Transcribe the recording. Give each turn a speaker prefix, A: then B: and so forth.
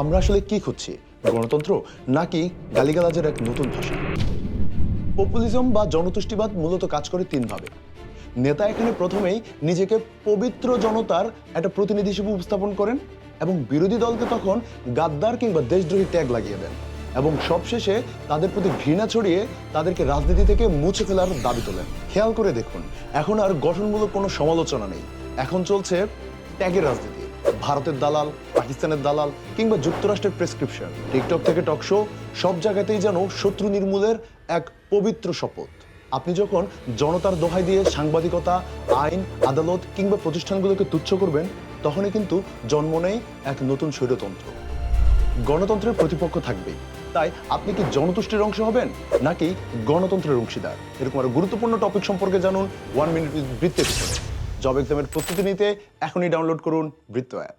A: আমরা আসলে কি খুঁজছি, গণতন্ত্র নাকি গালিগালাজের এক নতুন ভাষা? পপুলিজম বা জনতুষ্টিবাদ মূলত কাজ করে তিনভাবে। নেতা এখানে প্রথমেই নিজেকে পবিত্র জনতার একটা প্রতিনিধি হিসেবে উপস্থাপন করেন এবং বিরোধী দলকে তখন গাদ্দার কিংবা দেশদ্রোহী ট্যাগ লাগিয়ে দেন এবং সবশেষে তাদের প্রতি ঘৃণা ছড়িয়ে তাদেরকে রাজনীতি থেকে মুছে ফেলার দাবি তোলেন। খেয়াল করে দেখুন, এখন আর গঠনমূলক কোনো সমালোচনা নেই, এখন চলছে ট্যাগের রাজনীতি। ভারতের দালাল, পাকিস্তানের দালাল কিংবা যুক্তরাষ্ট্রের প্রেসক্রিপশন, টিকটক থেকে টক শো, সব জায়গাতেই যেন শত্রু নির্মূলের এক পবিত্র শপথ। আপনি যখন জনতার দোহাই দিয়ে সাংবাদিকতা, আইন, আদালত কিংবা প্রতিষ্ঠানগুলোকে তুচ্ছ করবেন, তখনই কিন্তু জন্ম নেয় এক নতুন স্বৈরতন্ত্র। গণতন্ত্রের প্রতিপক্ষ থাকবেই, তাই আপনি কি জনতুষ্টির অংশ হবেন নাকি গণতন্ত্রের অংশীদার? এরকম আরো গুরুত্বপূর্ণ টপিক সম্পর্কে জানুন 1 মিনিট বৃত্তের পিছনে। জব এক্সামের প্রস্তুতি নিতে এখনই ডাউনলোড করুন বৃত্ত অ্যাপ।